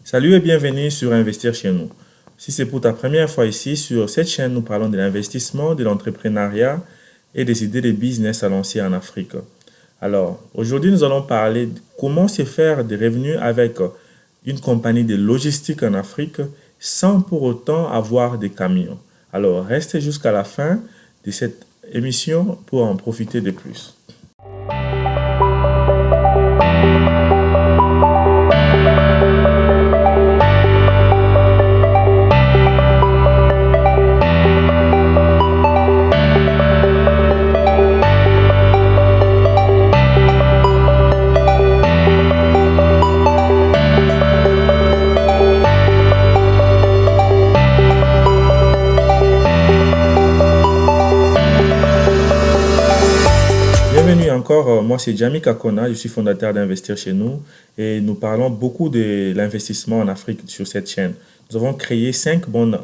Salut et bienvenue sur Investir chez nous. Si c'est pour ta première fois ici, sur cette chaîne, nous parlons de l'investissement, de l'entrepreneuriat et des idées de business à lancer en Afrique. Alors, aujourd'hui, nous allons parler de comment se faire des revenus avec une compagnie de logistique en Afrique sans pour autant avoir des camions. Alors, restez jusqu'à la fin de cette émission pour en profiter de plus. Bienvenue encore, moi c'est Jamie Kakona, je suis fondateur d'Investir chez nous et nous parlons beaucoup de l'investissement en Afrique sur cette chaîne. Nous avons créé 5 bonnes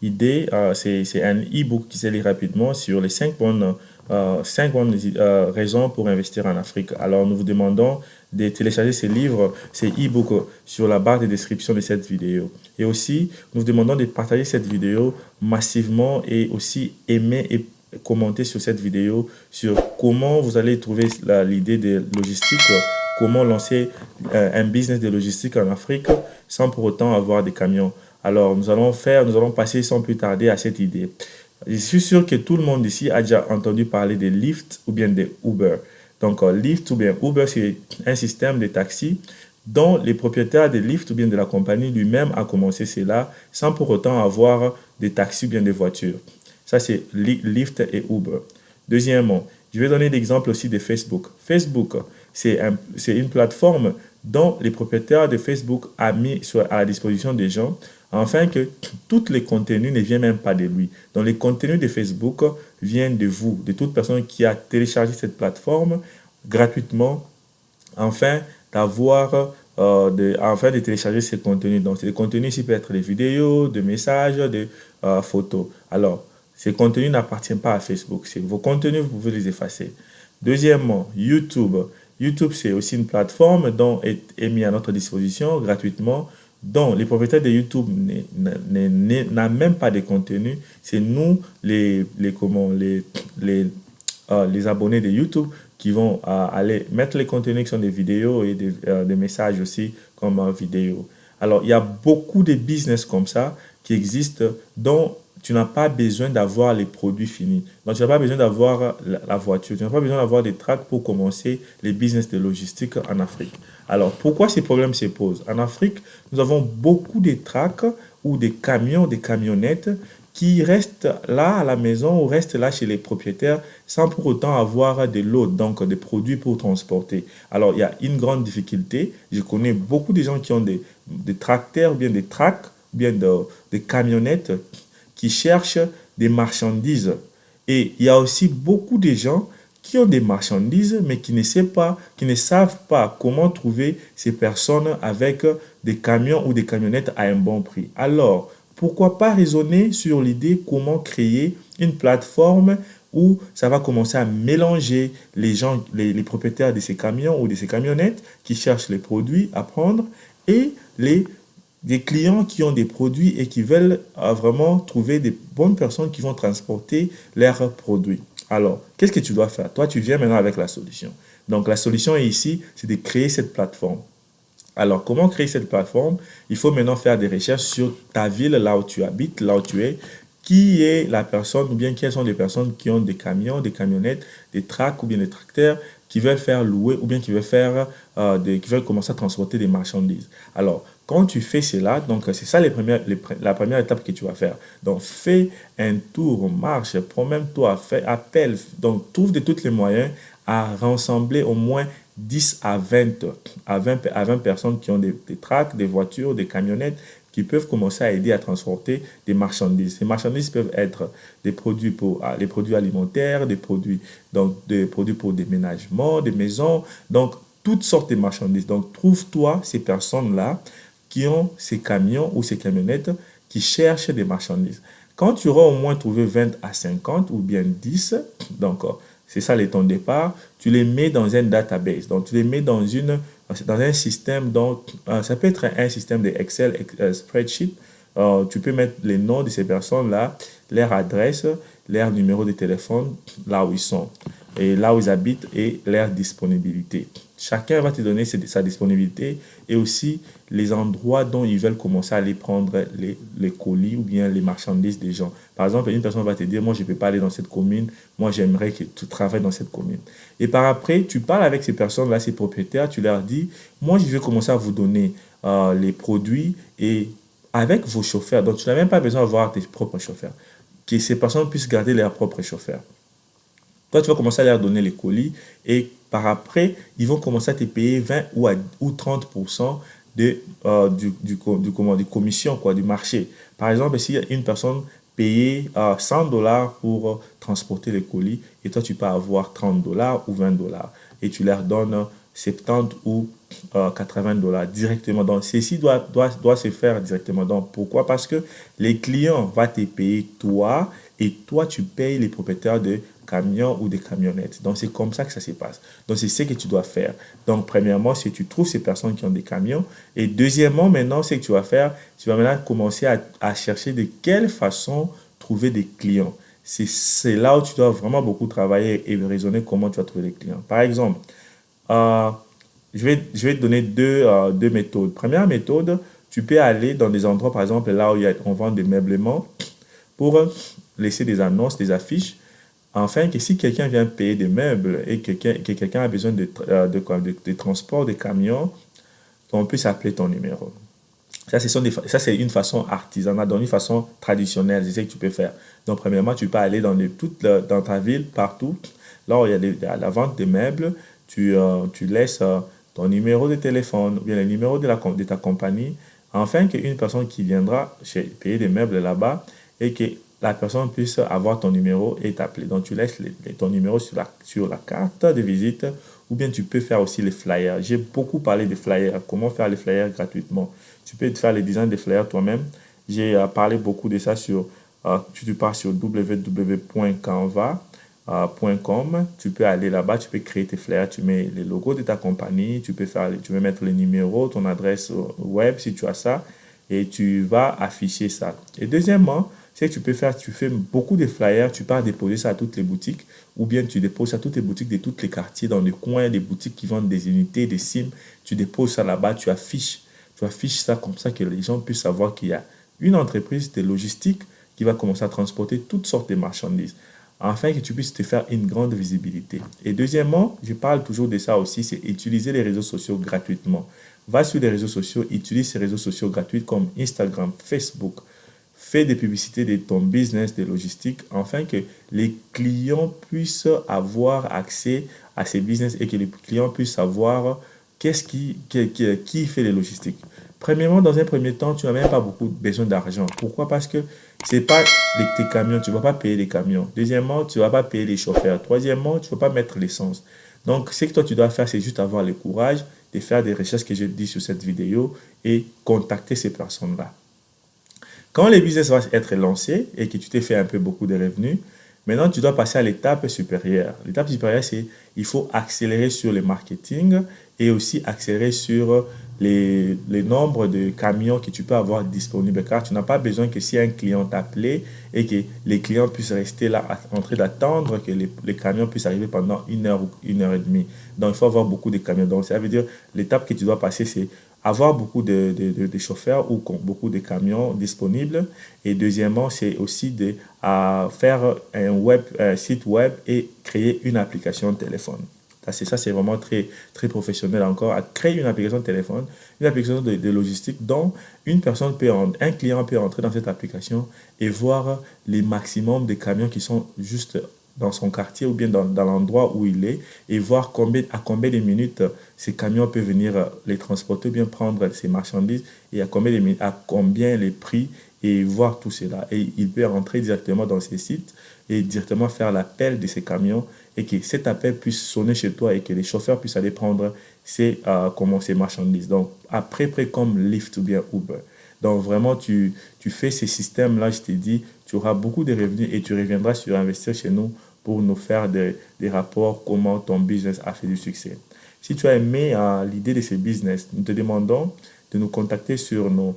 idées, c'est un e-book qui se lit rapidement sur les 5 bonnes raisons pour investir en Afrique. Alors nous vous demandons de télécharger ces livres, ces e-books sur la barre de description de cette vidéo. Et aussi, nous vous demandons de partager cette vidéo massivement et aussi aimer et commenter sur cette vidéo sur comment vous allez trouver l'idée de logistique, comment lancer un business de logistique en Afrique sans pour autant avoir des camions. Alors, nous allons passer sans plus tarder à cette idée. Je suis sûr que tout le monde ici a déjà entendu parler de Lyft ou bien de Uber. Donc, Lyft ou bien Uber, c'est un système de taxi dont les propriétaires de Lyft ou bien de la compagnie lui-même a commencé cela sans pour autant avoir des taxis ou bien des voitures. Ça, c'est Lyft et Uber. Deuxièmement, je vais donner l'exemple aussi de Facebook. Facebook, c'est une plateforme dont les propriétaires de Facebook ont mis à la disposition des gens afin que tous les contenus ne viennent même pas de lui. Donc, les contenus de Facebook viennent de vous, de toute personne qui a téléchargé cette plateforme gratuitement afin afin de télécharger ces contenus. Donc, ces contenus ici peuvent être des vidéos, des messages, des photos. Alors, ces contenus n'appartiennent pas à Facebook. Vos contenus, vous pouvez les effacer. Deuxièmement, YouTube. YouTube, c'est aussi une plateforme dont est mis à notre disposition gratuitement, dont les propriétaires de YouTube n'ont même pas de contenu. C'est nous, les abonnés de YouTube, qui vont aller mettre les contenus qui sont des vidéos et des messages aussi comme vidéo. Alors, il y a beaucoup de business comme ça qui existent dont tu n'as pas besoin d'avoir les produits finis. Donc, tu n'as pas besoin d'avoir la voiture. Tu n'as pas besoin d'avoir des tracts pour commencer les business de logistique en Afrique. Alors, pourquoi ces problèmes se posent? En Afrique, nous avons beaucoup de tracts ou des camions, des camionnettes qui restent là à la maison ou restent là chez les propriétaires sans pour autant avoir de lots, donc des produits pour transporter. Alors, il y a une grande difficulté. Je connais beaucoup de gens qui ont des tracteurs ou bien des tracts ou bien des camionnettes qui cherchent des marchandises. Et il y a aussi beaucoup de gens qui ont des marchandises, mais qui ne savent pas comment trouver ces personnes avec des camions ou des camionnettes à un bon prix. Alors, pourquoi pas raisonner sur l'idée comment créer une plateforme où ça va commencer à mélanger les gens, les propriétaires de ces camions ou de ces camionnettes qui cherchent les produits à prendre et des clients qui ont des produits et qui veulent vraiment trouver des bonnes personnes qui vont transporter leurs produits. Alors, qu'est-ce que tu dois faire? Toi, tu viens maintenant avec la solution. Donc, la solution ici, c'est de créer cette plateforme. Alors, comment créer cette plateforme? Il faut maintenant faire des recherches sur ta ville, là où tu habites, là où tu es. Qui est la personne ou bien quelles sont les personnes qui ont des camions, des camionnettes, des tracts ou bien des tracteurs qui veulent faire louer ou bien qui veulent commencer à transporter des marchandises. Alors, quand tu fais cela, donc c'est ça la première étape que tu vas faire. Donc, fais un tour, marche, promène-toi, fais appel. Donc, trouve de tous les moyens à rassembler au moins 10 à 20 personnes qui ont des tracts, des voitures, des camionnettes, qui peuvent commencer à aider à transporter des marchandises. Ces marchandises peuvent être des produits les produits alimentaires, des produits pour déménagement, des maisons, donc toutes sortes de marchandises. Donc, trouve-toi ces personnes-là qui ont ces camions ou ces camionnettes qui cherchent des marchandises. Quand tu auras au moins trouvé 20 à 50 ou bien 10, donc c'est ça ton départ, tu les mets dans un database. Donc, tu les mets dans dans un système, donc ça peut être un système de Excel, spreadsheet. Tu peux mettre les noms de ces personnes-là, leur adresse, leur numéro de téléphone, là où ils sont, et là où ils habitent et leur disponibilité. Chacun va te donner sa disponibilité et aussi les endroits dont ils veulent commencer à aller prendre les colis ou bien les marchandises des gens. Par exemple, une personne va te dire, moi, je ne peux pas aller dans cette commune, moi, j'aimerais que tu travailles dans cette commune. Et par après, tu parles avec ces personnes-là, ces propriétaires, tu leur dis, moi, je vais commencer à vous donner les produits et avec vos chauffeurs. Donc, tu n'as même pas besoin d'avoir tes propres chauffeurs. Que ces personnes puissent garder leurs propres chauffeurs. Toi, tu vas commencer à leur donner les colis et par après, ils vont commencer à te payer 20 ou 30% du commission, quoi, du marché. Par exemple, si une personne payait $100 pour transporter les colis et toi, tu peux avoir $30 ou $20 et tu leur donnes 70 ou $80 directement. Donc, ceci doit se faire directement. Donc, pourquoi? Parce que les clients vont te payer toi et toi, tu payes les propriétaires de camions ou de camionnettes. Donc, c'est comme ça que ça se passe. Donc, c'est ce que tu dois faire. Donc, premièrement, c'est que tu trouves ces personnes qui ont des camions. Et deuxièmement, maintenant, ce que tu vas faire, tu vas maintenant commencer à chercher de quelle façon trouver des clients. C'est là où tu dois vraiment beaucoup travailler et raisonner comment tu vas trouver des clients. Par exemple, euh, je vais te donner deux méthodes. Première méthode, tu peux aller dans des endroits, par exemple, là où on vend des meublements, pour laisser des annonces, des affiches, afin que si quelqu'un vient payer des meubles et que quelqu'un a besoin de transport, de camions, qu'on puisse appeler ton numéro. Ça, c'est une façon artisanale, donc une façon traditionnelle, c'est ce que tu peux faire. Donc, premièrement, tu peux aller dans ta ville, partout, là où il y a la vente des meubles, tu laisses ton numéro de téléphone ou bien le numéro de ta compagnie, afin qu'une personne qui viendra payer des meubles là-bas et que la personne puisse avoir ton numéro et t'appeler. Donc, tu laisses ton numéro sur la carte de visite ou bien tu peux faire aussi les flyers. J'ai beaucoup parlé des flyers, comment faire les flyers gratuitement. Tu peux te faire les designs des flyers toi-même. J'ai parlé beaucoup de ça tu pars sur www.canva.com. Tu peux aller là-bas, tu peux créer tes flyers, tu mets les logos de ta compagnie, tu peux mettre les numéros, ton adresse web si tu as ça, et tu vas afficher ça. Et deuxièmement, c'est que tu peux faire, tu fais beaucoup de flyers, tu pars déposer ça à toutes les boutiques, ou bien tu déposes ça à toutes les boutiques de tous les quartiers, dans les coins, des boutiques qui vendent des unités, des SIM, tu déposes ça là-bas, tu affiches ça comme ça que les gens puissent savoir qu'il y a une entreprise de logistique qui va commencer à transporter toutes sortes de marchandises, afin que tu puisses te faire une grande visibilité. Et deuxièmement, je parle toujours de ça aussi, c'est utiliser les réseaux sociaux gratuitement. Va sur les réseaux sociaux, utilise ces réseaux sociaux gratuits comme Instagram, Facebook. Fais des publicités de ton business de logistique afin que les clients puissent avoir accès à ces business et que les clients puissent savoir qui fait les logistiques. Premièrement, dans un premier temps, tu n'as même pas beaucoup besoin d'argent. Pourquoi? Parce que c'est pas tes camions, tu ne vas pas payer les camions. Deuxièmement, tu ne vas pas payer les chauffeurs. Troisièmement, tu ne vas pas mettre l'essence. Donc, ce que toi, tu dois faire, c'est juste avoir le courage de faire des recherches que je dis sur cette vidéo et contacter ces personnes-là. Quand le business va être lancé et que tu t'es fait un peu beaucoup de revenus, maintenant tu dois passer à l'étape supérieure. L'étape supérieure, c'est il faut accélérer sur le marketing et aussi accélérer sur les nombres de camions que tu peux avoir disponibles. Car tu n'as pas besoin que si un client t'appelle et que les clients puissent rester là en train d'attendre que les camions puissent arriver pendant 1 heure ou 1 heure et demie. Donc il faut avoir beaucoup de camions. Donc ça veut dire l'étape que tu dois passer, c'est avoir beaucoup de chauffeurs ou beaucoup de camions disponibles. Et deuxièmement, c'est aussi de faire un site web et créer une application de téléphone. Ça, c'est vraiment très, très professionnel encore. À créer une application de téléphone, une application de logistique dont un client peut entrer dans cette application et voir les maximums de camions qui sont juste dans son quartier ou bien dans l'endroit où il est et voir à combien de minutes ces camions peuvent venir les transporter ou bien prendre ces marchandises et à combien les prix et voir tout cela. Et il peut rentrer directement dans ces sites et directement faire l'appel de ces camions et que cet appel puisse sonner chez toi et que les chauffeurs puissent aller prendre ces marchandises. Donc, après, comme Lyft ou bien Uber. Donc, vraiment, tu fais ces systèmes-là, je t'ai dit, tu auras beaucoup de revenus et tu reviendras sur investir chez nous pour nous faire des rapports comment ton business a fait du succès. Si tu as aimé l'idée de ce business, nous te demandons de nous contacter sur nos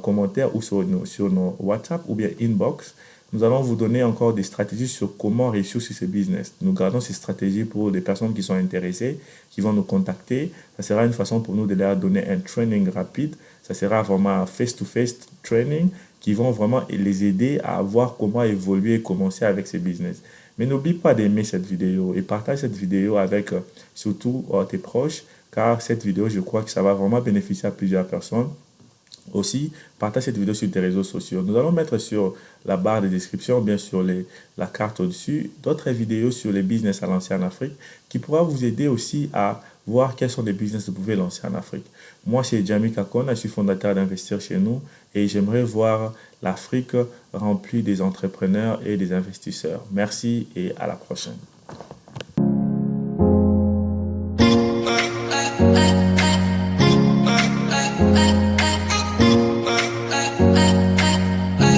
commentaires ou sur nos WhatsApp ou bien inbox. Nous allons vous donner encore des stratégies sur comment réussir sur ce business. Nous gardons ces stratégies pour les personnes qui sont intéressées, qui vont nous contacter. Ça sera une façon pour nous de leur donner un training rapide. Ça sera vraiment un face-to-face training qui vont vraiment les aider à voir comment évoluer et commencer avec ces business. Mais n'oublie pas d'aimer cette vidéo et partage cette vidéo avec surtout tes proches, car cette vidéo, je crois que ça va vraiment bénéficier à plusieurs personnes. Aussi, partage cette vidéo sur tes réseaux sociaux. Nous allons mettre sur la barre de description, bien sûr, la carte au-dessus, d'autres vidéos sur les business à lancer en Afrique qui pourra vous aider aussi à voir quels sont les business que vous pouvez lancer en Afrique. Moi, c'est Jamie Kakona, je suis fondateur d'Investir chez nous et j'aimerais voir l'Afrique remplie des entrepreneurs et des investisseurs. Merci et à la prochaine.